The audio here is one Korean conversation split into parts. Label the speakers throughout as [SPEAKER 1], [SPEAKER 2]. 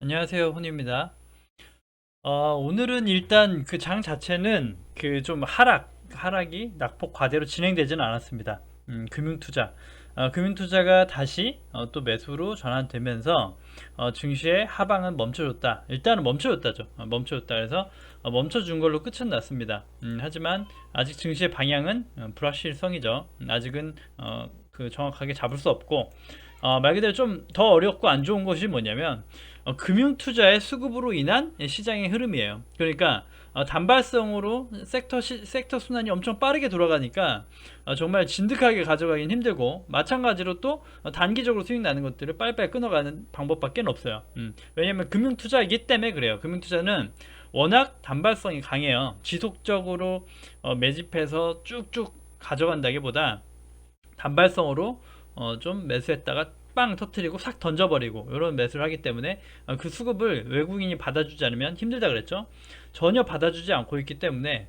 [SPEAKER 1] 안녕하세요, 훈입니다. 오늘은 일단 그 장 자체는 그 좀 하락이 낙폭 과대로 진행되지는 않았습니다. 금융투자. 금융투자가 다시 또 매수로 전환되면서 증시의 하방은 멈춰줬다. 일단은 멈춰줬다죠. 멈춰줬다. 그래서 멈춰준 걸로 끝은 났습니다. 하지만 아직 증시의 방향은 불확실성이죠. 아직은 그 정확하게 잡을 수 없고 말 그대로 좀 더 어렵고 안 좋은 것이 뭐냐면 금융투자의 수급으로 인한 시장의 흐름이에요. 그러니까 단발성으로 섹터 순환이 엄청 빠르게 돌아가니까 정말 진득하게 가져가긴 힘들고, 마찬가지로 또 단기적으로 수익 나는 것들을 빨리빨리 끊어가는 방법밖에 없어요. 왜냐면 금융투자이기 때문에 그래요. 금융투자는 워낙 단발성이 강해요. 지속적으로 매집해서 쭉쭉 가져간다기보다 단발성으로 좀 매수했다가 빵 터트리고 싹 던져버리고 이런 매수를 하기 때문에 그 수급을 외국인이 받아주지 않으면 힘들다 그랬죠. 전혀 받아주지 않고 있기 때문에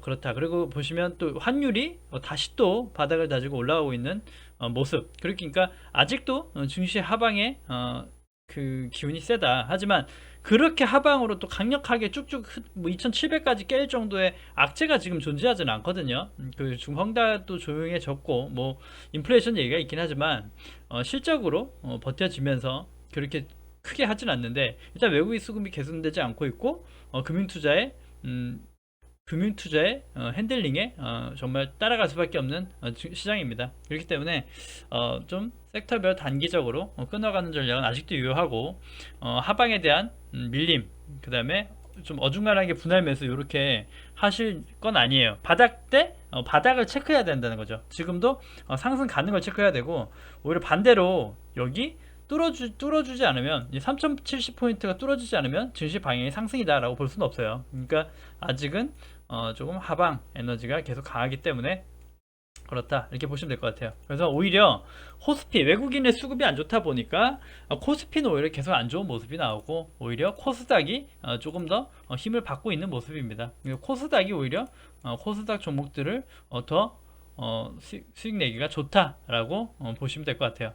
[SPEAKER 1] 그렇다. 그리고 보시면 또 환율이 다시 또 바닥을 다지고 올라가고 있는 모습. 그러니까 아직도 증시 하방에 그 기운이 세다. 하지만 그렇게 하방으로 또 강력하게 쭉쭉 뭐 2700까지 깰 정도의 악재가 지금 존재하지는 않거든요. 그 중헝다도 조용해졌고 뭐 인플레이션 얘기가 있긴 하지만 실적으로 버텨지면서 그렇게 크게 하진 않는데, 일단 외국인 수급이 개선되지 않고 있고 금융투자에 핸들링에 정말 따라갈 수밖에 없는 시장입니다. 그렇기 때문에 좀 섹터별 단기적으로 끊어가는 전략은 아직도 유효하고, 하방에 대한 밀림, 그 다음에 좀 어중간하게 분할 매수 이렇게 하실 건 아니에요. 바닥 때 바닥을 체크해야 된다는 거죠. 지금도 상승 가는 걸 체크해야 되고, 오히려 반대로 여기 뚫어주지 않으면, 3070포인트가 뚫어지지 않으면 증시 방향이 상승이다라고 볼 수는 없어요. 그러니까 아직은 조금 하방 에너지가 계속 강하기 때문에 그렇다, 이렇게 보시면 될 것 같아요. 그래서 오히려 코스피, 외국인의 수급이 안 좋다 보니까 코스피는 오히려 계속 안 좋은 모습이 나오고, 오히려 코스닥이 조금 더 힘을 받고 있는 모습입니다. 코스닥이 오히려 코스닥 종목들을 더 수익 내기가 좋다라고 보시면 될 것 같아요.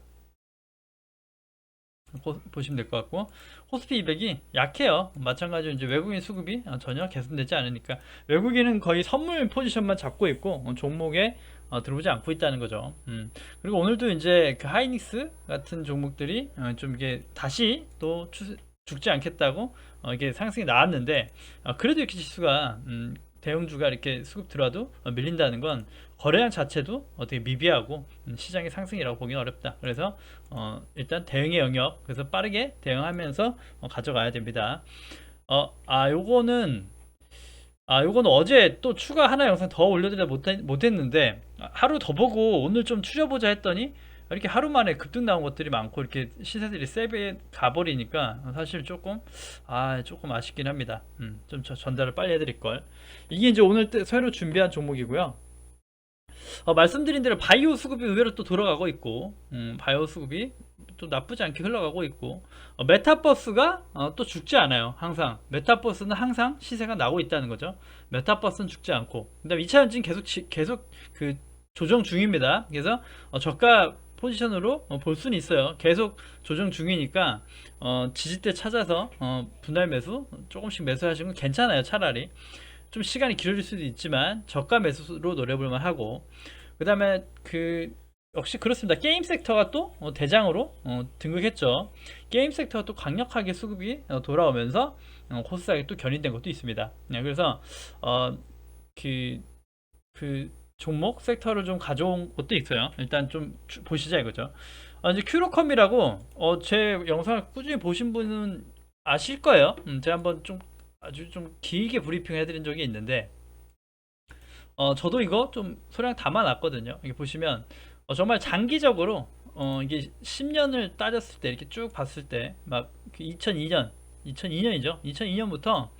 [SPEAKER 1] 보시면 될 것 같고, 코스피 200이 약해요. 마찬가지로 이제 외국인 수급이 전혀 개선되지 않으니까 외국인은 거의 선물 포지션만 잡고 있고 종목에 들어오지 않고 있다는 거죠. 그리고 오늘도 이제 그 하이닉스 같은 종목들이 좀 이게 다시 또 죽지 않겠다고 이게 상승이 나왔는데, 그래도 이렇게 지수가 대형주가 이렇게 수급 들어와도 밀린다는 건 거래량 자체도 어떻게 미비하고 시장의 상승이라고 보기는 어렵다. 그래서 일단 대응의 영역, 그래서 빠르게 대응하면서 가져가야 됩니다. 요거는 요거는 어제 또 추가 하나 영상 더 올려드려 못했는데, 하루 더 보고 오늘 좀 추려보자 했더니 이렇게 하루 만에 급등 나온 것들이 많고 이렇게 시세들이 세게 가버리니까 사실 조금 아쉽긴 합니다. 좀 전달을 빨리 해드릴 걸. 이게 이제 오늘 새로 준비한 종목이고요. 말씀드린 대로 바이오 수급이 의외로 또 돌아가고 있고, 바이오 수급이 또 나쁘지 않게 흘러가고 있고, 메타버스가 또 죽지 않아요. 항상 메타버스는 항상 시세가 나고 있다는 거죠. 메타버스는 죽지 않고, 그다음 2차 전지는 계속 그 조정 중입니다. 그래서 저가 포지션으로 볼 수는 있어요. 계속 조정 중이니까 지지대 찾아서 분할 매수 조금씩 매수하시면 괜찮아요. 차라리 좀 시간이 길어질 수도 있지만 저가 매수로 노려볼만 하고, 그 다음에 역시 그렇습니다. 게임 섹터가 또 대장으로 등극했죠. 게임 섹터가 또 강력하게 수급이 돌아오면서 코스닥이 또 견인된 것도 있습니다. 네, 그래서 그, 그 종목 섹터를 좀 가져온 것도 있어요. 일단 좀 보시자 이거죠. 이제 큐로컴이라고 제 영상을 꾸준히 보신 분은 아실 거예요. 제가 한번 좀 아주 좀 길게 브리핑 해드린 적이 있는데, 저도 이거 좀 소량 담아놨거든요. 이게 보시면 정말 장기적으로 이게 10년을 따졌을 때 이렇게 쭉 봤을 때 막 2002년이죠. 2002년부터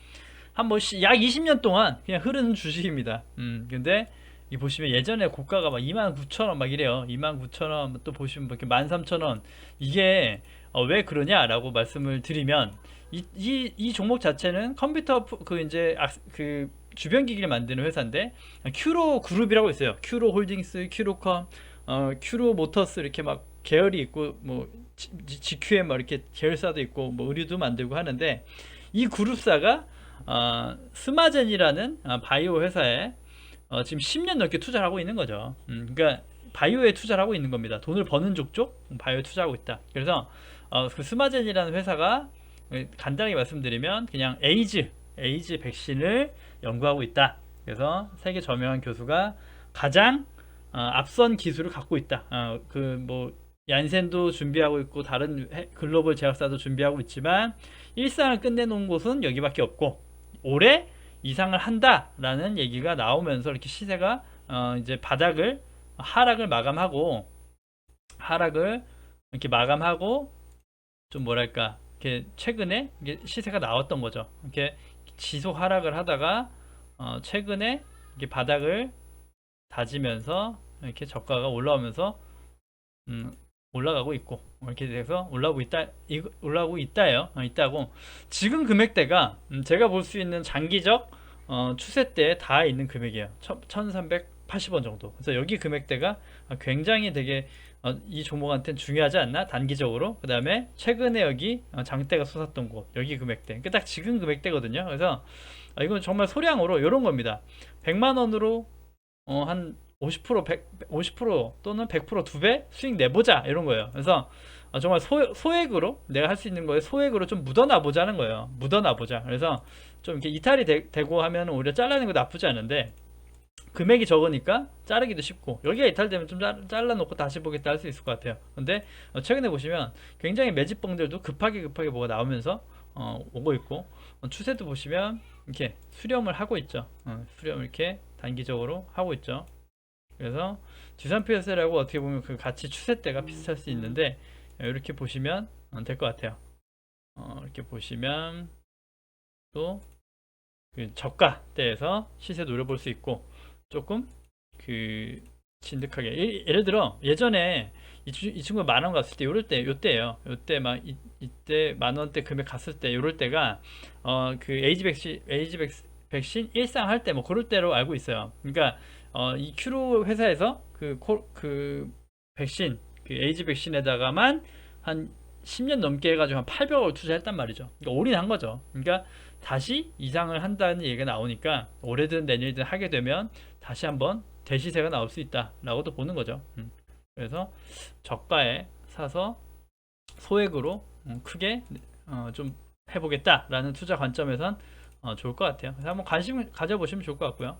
[SPEAKER 1] 약 20년 동안 그냥 흐르는 주식입니다. 근데 이 보시면 예전에 고가가 막 29,000원 막 이래요. 29,000원 또 보시면 이렇게 13,000원. 이게 왜 그러냐라고 말씀을 드리면, 이 종목 자체는 컴퓨터 그 주변 기기를 만드는 회사인데, 큐로 그룹이라고 있어요. 큐로 홀딩스, 큐로컴, 큐로 모터스, 이렇게 막 계열이 있고 뭐 GQM 뭐 이렇게 계열사도 있고 뭐 의류도 만들고 하는데 이 그룹사가 스마젠이라는 바이오 회사에 지금 10년 넘게 투자를 하고 있는 거죠. 그러니까 바이오에 투자를 하고 있는 겁니다. 돈을 버는 족족 바이오에 투자하고 있다. 그래서 그 스마젠이라는 회사가 간단하게 말씀드리면 그냥 에이즈 백신을 연구하고 있다. 그래서 세계 저명한 교수가 가장 앞선 기술을 갖고 있다. 그 뭐 얀센도 준비하고 있고 다른 글로벌 제약사도 준비하고 있지만 일상을 끝내놓은 곳은 여기밖에 없고 올해 이상을 한다라는 얘기가 나오면서 이렇게 시세가 이제 하락을 마감하고 좀 뭐랄까 이렇게 최근에 이게 시세가 나왔던 거죠. 이렇게 지속 하락을 하다가 최근에 이게 바닥을 다지면서 이렇게 저가가 올라오면서 올라가고 있고 이렇게 돼서 올라오고 있다고 지금 금액대가 제가 볼 수 있는 장기적 추세대에 닿아 있는 금액이에요. 1380원 정도. 그래서 여기 금액대가 굉장히 되게 이 종목한테는 중요하지 않나? 단기적으로. 그 다음에 최근에 여기 장대가 솟았던 곳 여기 금액대 딱 지금 금액대거든요. 그래서 이건 정말 소량으로 이런 겁니다. 100만원으로 한 50% 또는 100% 2배 수익 내보자 이런 거예요. 그래서 정말 소액으로 내가 할 수 있는 거에 소액으로 좀 묻어놔 보자는 거예요. 묻어놔 보자. 그래서 좀 이렇게 이탈이 되고 하면 오히려 잘라내는 거 나쁘지 않은데 금액이 적으니까 자르기도 쉽고 여기가 이탈되면 좀 잘라놓고 다시 보겠다 할 수 있을 것 같아요. 근데 최근에 보시면 굉장히 매집봉들도 급하게 뭐가 나오면서 오고 있고 추세도 보시면 이렇게 수렴을 하고 있죠. 수렴을 이렇게 단기적으로 하고 있죠. 그래서 지산표세라고 어떻게 보면 그 같이 추세대가 비슷할 수 있는데 이렇게 보시면 될 것 같아요. 이렇게 보시면 또 그 저가대에서 시세 노려볼 수 있고 조금 그 진득하게 예를 들어 예전에 이 친구가 만원 갔을 때 요때예요. 요때 막 이때 만원대 금액 갔을 때 요럴 때가 그 에이지 백신 일상 할 때 뭐 그럴 때로 알고 있어요. 그러니까 이 큐로 회사에서 그 백신 그 에이지 백신에다가만 한 10년 넘게 해가지고 한 800억 투자했단 말이죠. 그러니까 올인한 거죠. 그러니까 다시 이상을 한다는 얘기가 나오니까 올해든 내년이든 하게 되면 다시 한번 대시세가 나올 수 있다라고도 보는 거죠. 그래서 저가에 사서 소액으로 크게 좀 해보겠다라는 투자 관점에선 좋을 것 같아요. 그래서 한번 관심 가져보시면 좋을 것 같고요.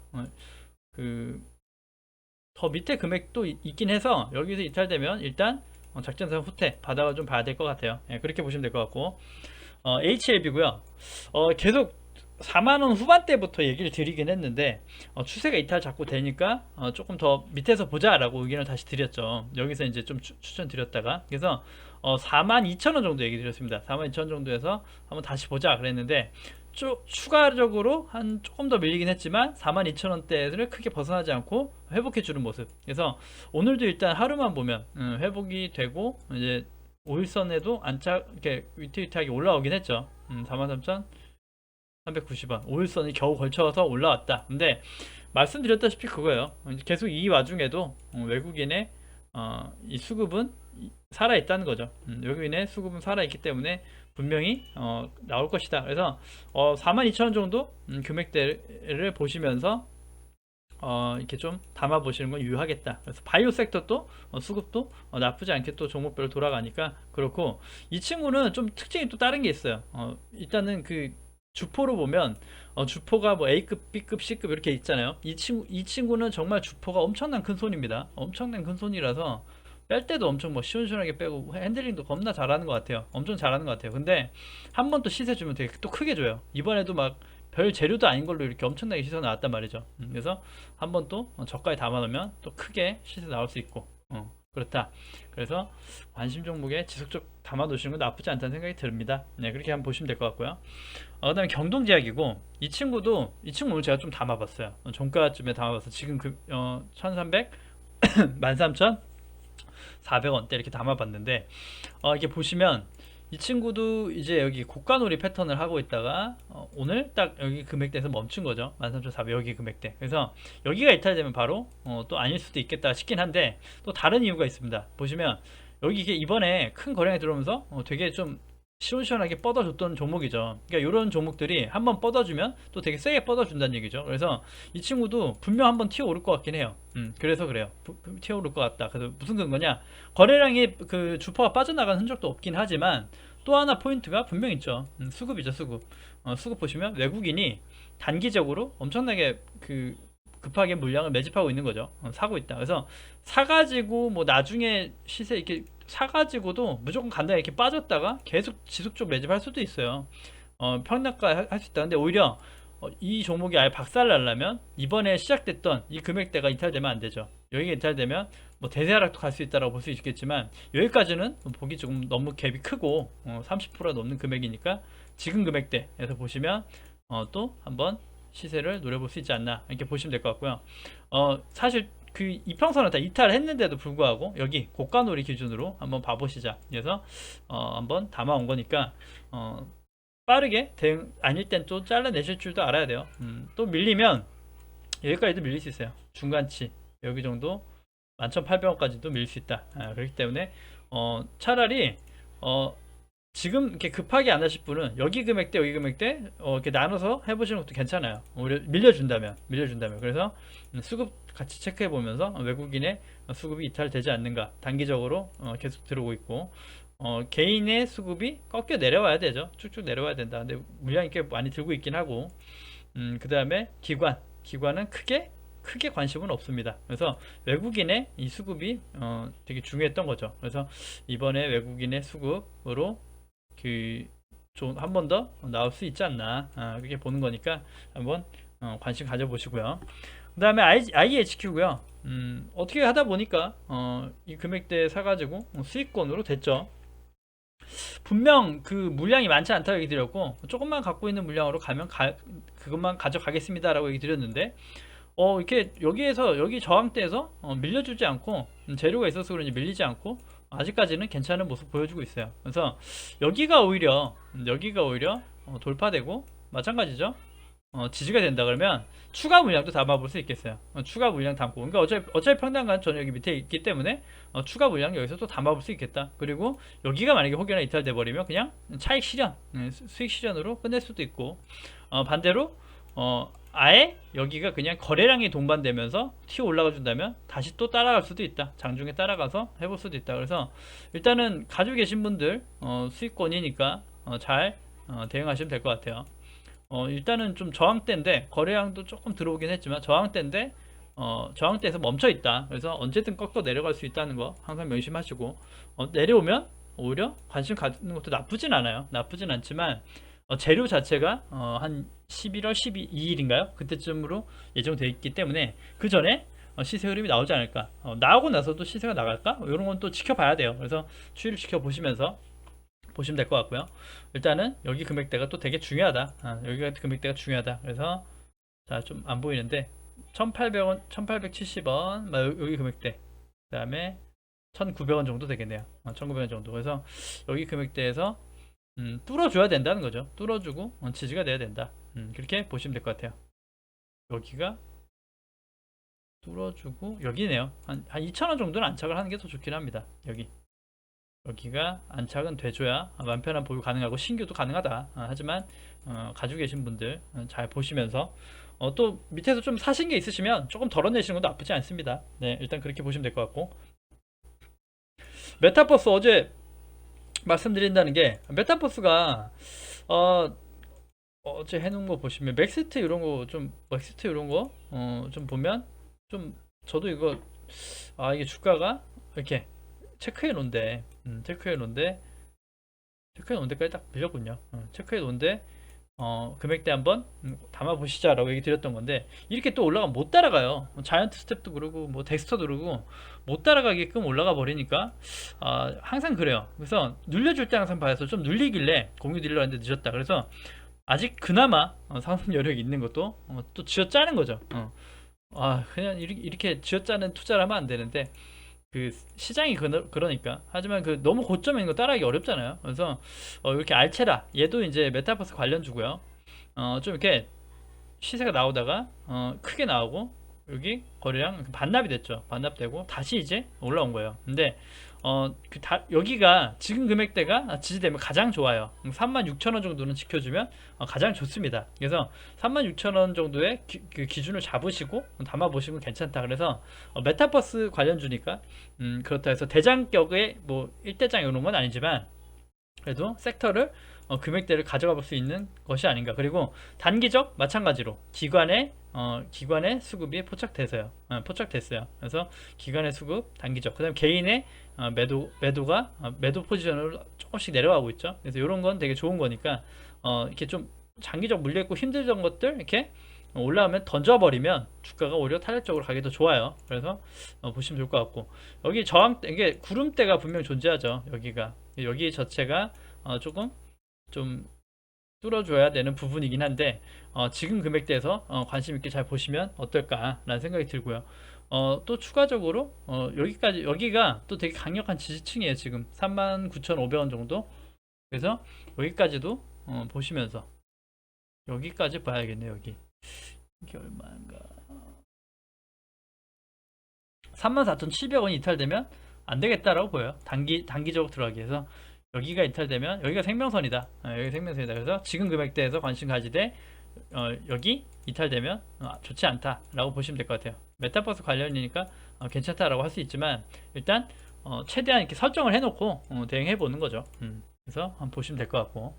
[SPEAKER 1] 더 밑에 금액도 있긴 해서 여기서 이탈되면 일단 작전상 후퇴 바닥을 좀 봐야 될 것 같아요. 그렇게 보시면 될 것 같고 HLB고요. 계속 4만원 후반대부터 얘기를 드리긴 했는데 추세가 이탈 자꾸 되니까 조금 더 밑에서 보자 라고 의견을 다시 드렸죠. 여기서 이제 좀 추천 드렸다가 그래서 42,000원 정도 얘기 드렸습니다. 42,000원 정도에서 한번 다시 보자 그랬는데 추가적으로 한 조금 더 밀리긴 했지만 42,000원대를 크게 벗어나지 않고 회복해 주는 모습. 그래서 오늘도 일단 하루만 보면 회복이 되고 이제 5일선에도 이렇게 위태위태하게 올라오긴 했죠. 43,390원 5일선이 겨우 걸쳐서 올라왔다. 근데 말씀드렸다시피 그거예요. 계속 이 와중에도 외국인의 이 수급은 살아있다는 거죠. 외국인의 수급은 살아있기 때문에 분명히 나올 것이다. 그래서 42,000원 정도 금액대를 보시면서 이렇게 좀 담아 보시는 건 유효하겠다. 그래서 바이오 섹터도 수급도 나쁘지 않게 또 종목별로 돌아가니까 그렇고 이 친구는 좀 특징이 또 다른 게 있어요. 일단은 그 주포로 보면 주포가 뭐 A급, B급, C급 이렇게 있잖아요. 이 친구는 정말 주포가 엄청난 큰 손입니다. 엄청난 큰 손이라서 뺄 때도 엄청 뭐 시원시원하게 빼고 핸들링도 겁나 잘하는 것 같아요. 엄청 잘하는 것 같아요. 근데 한 번 또 시세 주면 되게 또 크게 줘요. 이번에도 막 별 재료도 아닌 걸로 이렇게 엄청나게 시세 나왔단 말이죠. 그래서 한 번 또 저가에 담아놓으면 또 크게 시세 나올 수 있고 그렇다. 그래서 관심 종목에 지속적 담아 놓으시는 건 나쁘지 않다는 생각이 듭니다. 네, 그렇게 한번 보시면 될 것 같고요. 그 다음에 경동제약이고 이 친구 오늘 제가 좀 담아봤어요. 종가쯤에 담아봤어. 지금 1300 13,400원대 이렇게 담아봤는데 이렇게 보시면 이 친구도 이제 여기 고가놀이 패턴을 하고 있다가 오늘 딱 여기 금액대에서 멈춘 거죠. 13,400 여기 금액대. 그래서 여기가 이탈되면 바로 또 아닐 수도 있겠다 싶긴 한데 또 다른 이유가 있습니다. 보시면 여기 이게 이번에 큰 거래량이 들어오면서 되게 좀 시원시원하게 뻗어줬던 종목이죠. 그러니까 이런 종목들이 한번 뻗어주면 또 되게 세게 뻗어준다는 얘기죠. 그래서 이 친구도 분명 한번 튀어오를 것 같긴 해요. 그래서 그래요. 튀어오를 것 같다. 그래서 무슨 근거냐? 거래량이 그 주포가 빠져나간 흔적도 없긴 하지만 또 하나 포인트가 분명 있죠. 수급이죠, 수급. 수급 보시면 외국인이 단기적으로 엄청나게 그 급하게 물량을 매집하고 있는 거죠. 사고 있다. 그래서 사가지고 뭐 나중에 시세 이렇게 사가지고도 무조건 간단히 이렇게 빠졌다가 계속 지속적으로 매집할 수도 있어요. 평락가 할 수 있다. 근데 오히려 이 종목이 아예 박살 날려면 이번에 시작됐던 이 금액대가 이탈되면 안 되죠. 여기가 이탈되면 뭐 대세하락도 갈 수 있다라고 볼 수 있겠지만 여기까지는 보기 조금 너무 갭이 크고 30%가 넘는 금액이니까 지금 금액대에서 보시면 또 한번 시세를 노려볼 수 있지 않나 이렇게 보시면 될 것 같고요. 사실 그 이평선을 다 이탈했는데도 불구하고 여기 고가놀이 기준으로 한번 봐보시자. 그래서 한번 담아온 거니까 빠르게 대응 아닐 땐 또 잘라내실 줄도 알아야 돼요. 또 밀리면 여기까지도 밀릴 수 있어요. 중간치 여기 정도 11,800원까지도 밀릴 수 있다. 그렇기 때문에 차라리 지금 이렇게 급하게 안 하실 분은 여기 금액대 여기 금액대 이렇게 나눠서 해보시는 것도 괜찮아요. 오히려 밀려준다면 그래서 수급 같이 체크해 보면서 외국인의 수급이 이탈되지 않는가 단기적으로 계속 들어오고 있고 개인의 수급이 꺾여 내려와야 되죠. 쭉쭉 내려와야 된다. 근데 물량이 꽤 많이 들고 있긴 하고 그 다음에 기관은 크게 관심은 없습니다. 그래서 외국인의 이 수급이 되게 중요했던 거죠. 그래서 이번에 외국인의 수급으로 한 번 더 나올 수 있지 않나 그렇게 보는 거니까 한번 관심 가져보시고요. 그 다음에 IHQ고요. 어떻게 하다 보니까 이 금액대 사가지고 수익권으로 됐죠. 분명 그 물량이 많지 않다고 얘기 드렸고 조금만 갖고 있는 물량으로 가면 그것만 가져가겠습니다 라고 얘기 드렸는데 이렇게 여기 저항대에서 밀려주지 않고 재료가 있어서 그런지 밀리지 않고 아직까지는 괜찮은 모습 보여주고 있어요. 그래서 여기가 오히려 돌파되고 마찬가지죠. 지지가 된다 그러면 추가 물량도 담아볼 수 있겠어요. 추가 물량 담고 그러니까 어차피 평단가는 저는 여기 밑에 있기 때문에 추가 물량 여기서 또 담아볼 수 있겠다. 그리고 여기가 만약에 혹여나 이탈돼 버리면 그냥 차익 실현 수익 실현으로 끝낼 수도 있고 반대로 아예 여기가 그냥 거래량이 동반되면서 튀어 올라가 준다면 다시 또 따라갈 수도 있다. 장중에 따라가서 해볼 수도 있다. 그래서 일단은 가지고 계신 분들 수익권이니까 잘 대응하시면 될 것 같아요. 일단은 좀 저항대인데 거래량도 조금 들어오긴 했지만 저항대인데 저항대에서 멈춰 있다. 그래서 언제든 꺾어 내려갈 수 있다는 거 항상 명심하시고 내려오면 오히려 관심 갖는 것도 나쁘진 않아요. 나쁘진 않지만 재료 자체가 한 11월 12일인가요? 그때쯤으로 예정되어 있기 때문에 그 전에 시세 흐름이 나오지 않을까. 나오고 나서도 시세가 나갈까? 이런 건 또 지켜봐야 돼요. 그래서 추이를 지켜보시면서 보시면 될 것 같고요. 일단은 여기 금액대가 또 되게 중요하다. 여기가 금액대가 중요하다. 그래서 자, 좀 안 보이는데 1,800원, 1,870원 여기 금액대. 그 다음에 1,900원 정도 되겠네요. 1,900원 정도. 그래서 여기 금액대에서 뚫어줘야 된다는 거죠. 뚫어주고 지지가 돼야 된다. 그렇게 보시면 될 것 같아요. 여기가 뚫어주고 여기네요. 한 2,000원 정도는 안착을 하는 게 더 좋긴 합니다. 여기가 안착은 돼줘야 마음 편한 보유 가능하고 신규도 가능하다. 하지만 가지고 계신 분들 잘 보시면서 또 밑에서 좀 사신 게 있으시면 조금 덜어내시는 것도 나쁘지 않습니다. 네, 일단 그렇게 보시면 될 것 같고 메타버스 어제 말씀드린다는 게 메타버스가 어제 해놓은 거 보시면 맥스트 이런 거 좀 보면 좀 저도 이거 이게 주가가 이렇게 체크해 놓은데 체크해 놓은데까지 딱 밀렸군요. 체크해 놓은데 금액대 한번 담아 보시자라고 얘기 드렸던 건데 이렇게 또 올라가면 못 따라가요. 자이언트 스텝도 그러고 뭐 덱스터도 그러고 못 따라가게끔 올라가 버리니까 항상 그래요. 그래서 눌려줄 때 항상 봐서 좀 눌리길래 공유 드리려 했는데 늦었다. 그래서 아직 그나마 상승 여력이 있는 것도 또 쥐어짜는 거죠. 그냥 이렇게 쥐어짜는 투자를 하면 안 되는데 그 시장이 그러니까 하지만 그 너무 고점에 있는 거 따라하기 어렵잖아요. 그래서 이렇게 알체라 얘도 이제 메타버스 관련주고요. 좀 이렇게 시세가 나오다가 크게 나오고 여기 거래량 반납이 됐죠. 반납되고 다시 이제 올라온 거예요. 근데 여기가 지금 금액대가 지지되면 가장 좋아요. 36,000원 정도는 지켜주면 가장 좋습니다. 그래서 36,000원 정도의 그 기준을 잡으시고 담아보시면 괜찮다. 그래서 메타버스 관련주니까 그렇다 해서 대장격의 뭐 1대장 이런 건 아니지만 그래도 섹터를 금액대를 가져가 볼 수 있는 것이 아닌가. 그리고 단기적 마찬가지로 기관의 수급이 포착됐어요. 그래서 기관의 수급 단기적. 그다음 개인의 매도 포지션으로 조금씩 내려가고 있죠. 그래서 이런 건 되게 좋은 거니까 이렇게 좀 장기적 물려있고 힘들던 것들 이렇게 올라오면 던져버리면 주가가 오히려 탄력적으로 가기 더 좋아요. 그래서 보시면 좋을 것 같고, 여기 이게 구름대가 분명 존재하죠. 여기 자체가 조금 좀 뚫어줘야 되는 부분이긴 한데 지금 금액대에서 관심 있게 잘 보시면 어떨까라는 생각이 들고요. 또 추가적으로 여기가 또 되게 강력한 지지층이에요. 지금 39,500원 정도. 그래서 여기까지도 보시면서 여기까지 봐야겠네요. 이게 얼마인가? 34,700원이 이탈되면 안 되겠다라고 보여요. 단기적으로 들어가기 위해서 여기가 이탈되면 여기가 생명선이다. 여기 생명선이다. 그래서 지금 금액대에서 관심 가지되 여기 이탈되면 좋지 않다라고 보시면 될 것 같아요. 메타버스 관련이니까 괜찮다라고 할 수 있지만 일단 최대한 이렇게 설정을 해놓고 대응해 보는 거죠. 그래서 한번 보시면 될 것 같고,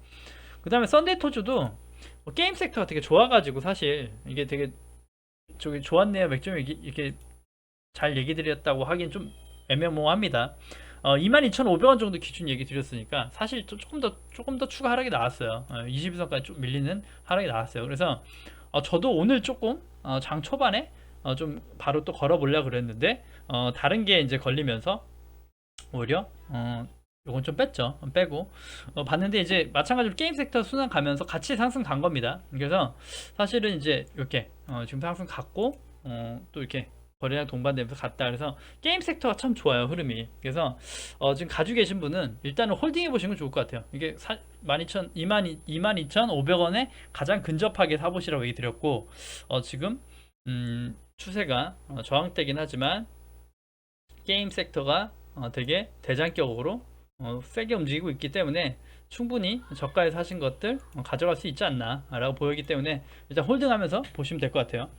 [SPEAKER 1] 그 다음에 썬데이토주도 게임 섹터가 되게 좋아가지고 사실 이게 되게 저기 좋았네요. 맥주면 이렇게 잘 얘기 드렸다고 하긴 좀 애매모호합니다. 22,500원 정도 기준 얘기 드렸으니까 사실 조금 더 추가 하락이 나왔어요. 21선까지 좀 밀리는 하락이 나왔어요. 그래서 저도 오늘 조금 장 초반에 좀 바로 또 걸어보려고 그랬는데 다른 게 이제 걸리면서 오히려 요건 좀 뺐죠. 빼고 봤는데 이제 마찬가지로 게임 섹터 순환 가면서 같이 상승 간 겁니다. 그래서 사실은 이제 이렇게 지금 상승 갔고 또 이렇게 거래량 동반되면서 갔다. 그래서 게임 섹터가 참 좋아요, 흐름이. 그래서 지금 가지고 계신 분은 일단은 홀딩해 보시는 게 좋을 것 같아요. 이게 22,500원에 가장 근접하게 사보시라고 얘기 드렸고 지금 추세가 저항대긴 하지만 게임 섹터가 되게 대장격으로 세게 움직이고 있기 때문에 충분히 저가에 사신 것들 가져갈 수 있지 않나 라고 보이기 때문에 일단 홀딩하면서 보시면 될 것 같아요.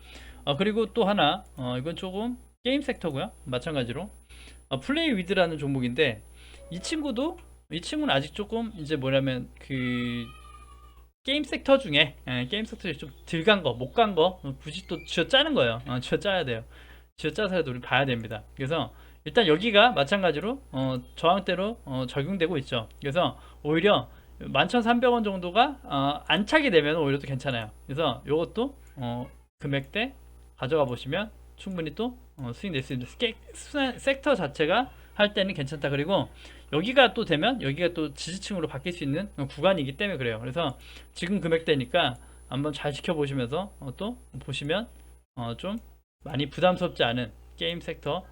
[SPEAKER 1] 그리고 또 하나 이건 조금 게임 섹터고요. 마찬가지로 플레이 위드라는 종목인데 이 친구는 아직 조금 이제 뭐냐면 그 게임 섹터 중에 게임 섹터에 좀 덜 간 거, 못 간 거 굳이 또 쥐어짜는 거예요. 쥐어짜야 돼요. 쥐어짜서라도 우리 봐야 됩니다. 그래서 일단 여기가 마찬가지로 저항대로 적용되고 있죠. 그래서 오히려 11,300원 정도가 안 차게 되면 오히려 또 괜찮아요. 그래서 이것도 금액대 가져가 보시면 충분히 또 수익 낼 수 있는 섹터 자체가 할 때는 괜찮다. 그리고 여기가 또 되면 여기가 또 지지층으로 바뀔 수 있는 구간이기 때문에 그래요. 그래서 지금 금액대니까 한번 잘 지켜보시면서 또 보시면 좀 많이 부담스럽지 않은 게임 섹터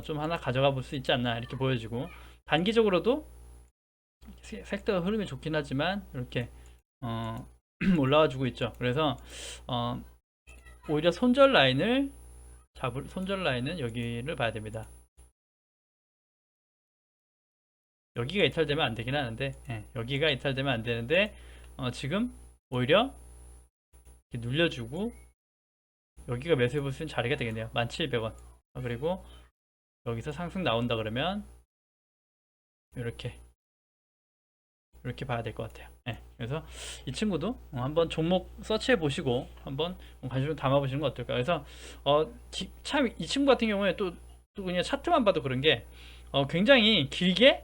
[SPEAKER 1] 좀 하나 가져가 볼 수 있지 않나 이렇게 보여지고, 단기적으로도 섹터 흐름이 좋긴 하지만 이렇게 올라와 주고 있죠. 그래서 오히려 손절 라인은 여기를 봐야 됩니다. 여기가 이탈되면 안 되긴 하는데 여기가 이탈되면 안 되는데 지금 오히려 이렇게 눌려주고 여기가 매수해 볼 수 있는 자리가 되겠네요. 1,700원. 그리고 여기서 상승 나온다 그러면 이렇게 봐야 될 것 같아요. 그래서 이 친구도 한번 종목 서치해 보시고 한번 관심을 담아 보시는 건 어떨까. 그래서 참 이 친구 같은 경우에 또 그냥 차트만 봐도 그런 게 굉장히 길게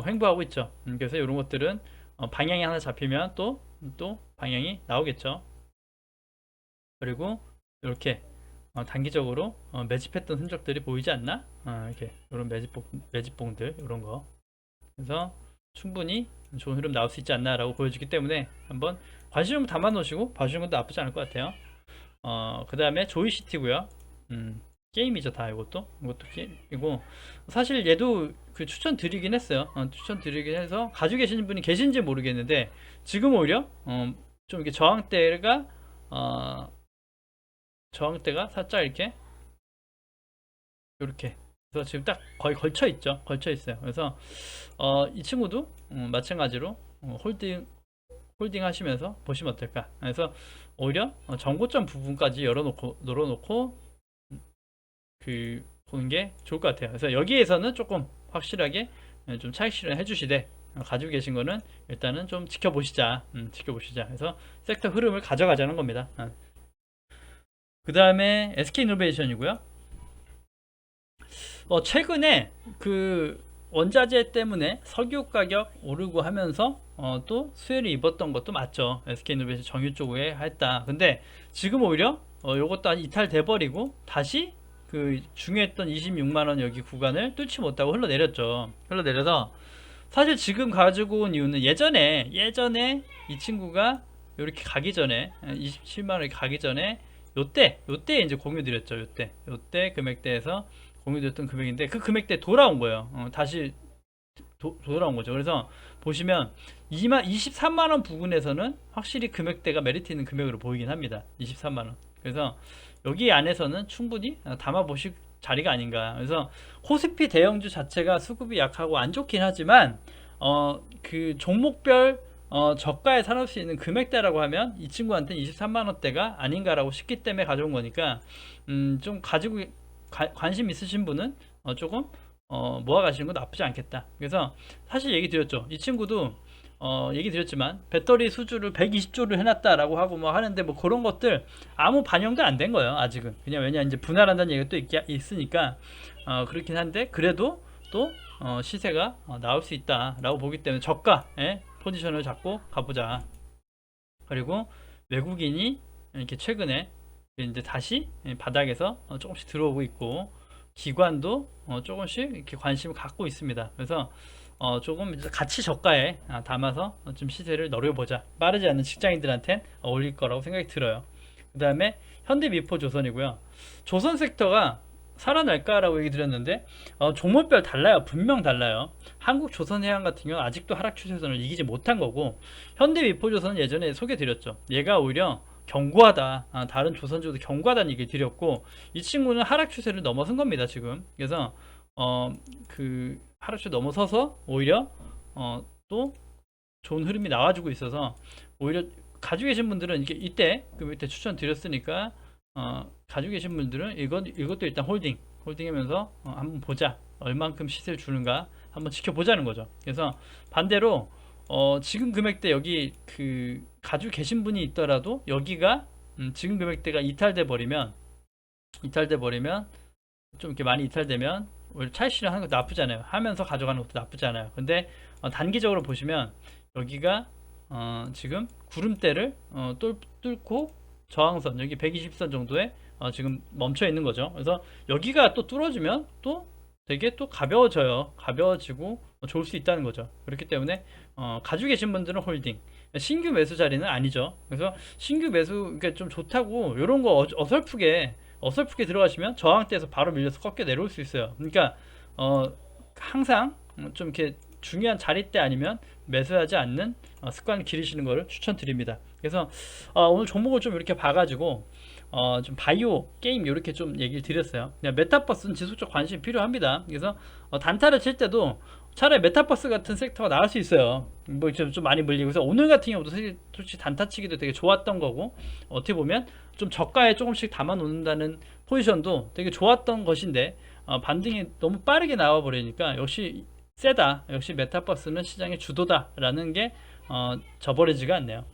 [SPEAKER 1] 횡보하고 있죠. 그래서 이런 것들은 방향이 하나 잡히면 또 방향이 나오겠죠. 그리고 이렇게 단기적으로 매집했던 흔적들이 보이지 않나? 이렇게 이런 매집봉들 이런 거. 그래서 충분히 좋은 흐름 나올 수 있지 않나 라고 보여주기 때문에 한번 관심 담아 놓으시고 봐주는 것도 나쁘지 않을 것 같아요. 그 다음에 조이시티고요. 게임이죠. 다 이것도 게임이고, 사실 얘도 그 추천드리긴 했어요. 추천드리긴 해서 가지고 계시는 분이 계신지 모르겠는데 지금 오히려 좀 이렇게 저항대가 살짝 이렇게 그래서 지금 딱 거의 걸쳐 있죠. 걸쳐 있어요. 그래서 이 친구도 마찬가지로 홀딩 하시면서 보시면 어떨까. 그래서 오히려 정고점 부분까지 열어놓고 그 보는 게 좋을 것 같아요. 그래서 여기에서는 조금 확실하게 좀 차익 실현 해주시되, 가지고 계신 거는 일단은 좀 지켜보시자. 지켜보시자. 그래서 섹터 흐름을 가져가자는 겁니다. 그 다음에 SK이노베이션이고요. 최근에 그 원자재 때문에 석유 가격 오르고 하면서 또 수혜를 입었던 것도 맞죠. SK이노베이션 정유 쪽에 했다. 근데 지금 오히려 요것도 이탈돼 버리고 다시 그 중요했던 26만원 여기 구간을 뚫지 못하고 흘러내렸죠. 흘러내려서 사실 지금 가지고 온 이유는 예전에 이 친구가 이렇게 가기 전에 27만원 이렇게 가기 전에 요때 이제 공유 드렸죠. 요때 금액대에서 공유 드렸던 금액인데 그 금액대 돌아온 거예요. 다시 돌아온 거죠. 그래서 보시면 23만원 부근에서는 확실히 금액대가 메리트 있는 금액으로 보이긴 합니다. 23만원. 그래서 여기 안에서는 충분히 담아 보실 자리가 아닌가. 그래서 코스피 대형주 자체가 수급이 약하고 안 좋긴 하지만 그 종목별 저가에 사놓을 수 있는 금액대라고 하면 이 친구한테는 23만원대가 아닌가라고 싶기 때문에 가져온 거니까 좀 가지고 관심 있으신 분은 조금 모아 가시는 거 나쁘지 않겠다. 그래서 사실 얘기 드렸죠. 이 친구도 얘기 드렸지만 배터리 수주를 120조를 해놨다라고 하고 뭐 하는데 뭐 그런 것들 아무 반영도 안 된 거예요. 아직은. 그냥 왜냐 이제 분할한다는 얘기가 또 있으니까 그렇긴 한데 그래도 또 시세가 나올 수 있다라고 보기 때문에 저가에 포지션을 잡고 가보자. 그리고 외국인이 이렇게 최근에 이제 다시 바닥에서 조금씩 들어오고 있고 기관도 조금씩 이렇게 관심을 갖고 있습니다. 그래서 조금 이제 같이 저가에 담아서 좀 시세를 노려보자. 빠르지 않는 직장인들한텐 어울릴 거라고 생각이 들어요. 그 다음에 현대미포조선이고요. 조선 섹터가 살아날까라고 얘기 드렸는데 종목별 달라요. 분명 달라요. 한국조선해양 같은 경우는 아직도 하락 추세선을 이기지 못한 거고 현대미포조선은 예전에 소개드렸죠. 얘가 오히려 견고하다. 다른 조선주도 견고하다는 얘기를 드렸고 이 친구는 하락 추세를 넘어선 겁니다. 지금. 그래서 그 하락 추세 넘어서서 오히려 또 좋은 흐름이 나와주고 있어서 오히려 가지고 계신 분들은 이때 그 밑에 추천드렸으니까 가지고 계신 분들은 이것도 일단 홀딩하면서 한번 보자. 얼만큼 시세를 주는가 한번 지켜보자는 거죠. 그래서 반대로 지금 금액대 여기 그 가지고 계신 분이 있더라도 여기가 지금 금액대가 이탈돼 버리면 좀 이렇게 많이 이탈되면 오히려 차익 실현하는 것도 나쁘지 않아요. 하면서 가져가는 것도 나쁘지 않아요. 근데 단기적으로 보시면 여기가 지금 구름대를 뚫고 저항선 여기 120선 정도에 지금 멈춰 있는 거죠. 그래서 여기가 또 뚫어지면 또 되게 또 가벼워지고 좋을 수 있다는 거죠. 그렇기 때문에 가지고 계신 분들은 홀딩, 신규 매수 자리는 아니죠. 그래서 신규 매수 그러니까 좀 좋다고 이런 거 어설프게 들어가시면 저항대에서 바로 밀려서 꺾여 내려올 수 있어요. 그러니까 항상 좀 이렇게 중요한 자리 때 아니면 매수하지 않는 습관을 기르시는 것을 추천드립니다. 그래서 오늘 종목을 좀 이렇게 봐가지고 좀 바이오 게임 이렇게 좀 얘기를 드렸어요. 그냥 메타버스는 지속적 관심이 필요합니다. 그래서 단타를 칠 때도 차라리 메타버스 같은 섹터가 나올 수 있어요. 뭐 좀 많이 물리고. 그래서 오늘 같은 경우도 솔직히 단타 치기도 되게 좋았던 거고 어떻게 보면 좀 저가에 조금씩 담아 놓는다는 포지션도 되게 좋았던 것인데 반등이 너무 빠르게 나와 버리니까 역시 세다. 역시 메타버스는 시장의 주도다라는 게 저버리지가 않네요.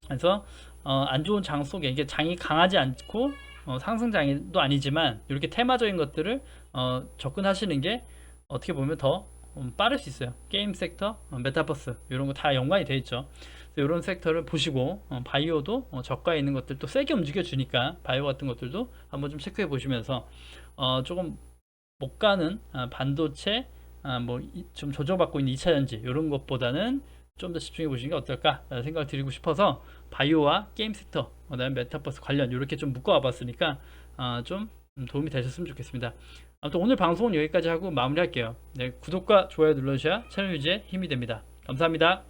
[SPEAKER 1] 그래서 안 좋은 장 속에 이게 장이 강하지 않고 상승장도 아니지만 이렇게 테마적인 것들을 접근하시는 게 어떻게 보면 더 빠를 수 있어요. 게임 섹터, 메타버스 이런 거 다 연관이 돼 있죠. 이런 섹터를 보시고 바이오도 저가에 있는 것들도 세게 움직여 주니까 바이오 같은 것들도 한번 좀 체크해 보시면서 조금 못 가는 반도체 뭐 좀 조정받고 있는 2차전지 이런 것보다는 좀 더 집중해 보시는 게 어떨까 생각을 드리고 싶어서 바이오와 게임 섹터 그다음에 메타버스 관련 이렇게 좀 묶어 와봤으니까 좀 도움이 되셨으면 좋겠습니다. 아무튼 오늘 방송은 여기까지 하고 마무리할게요. 네, 구독과 좋아요 눌러주셔야 채널 유지에 힘이 됩니다. 감사합니다.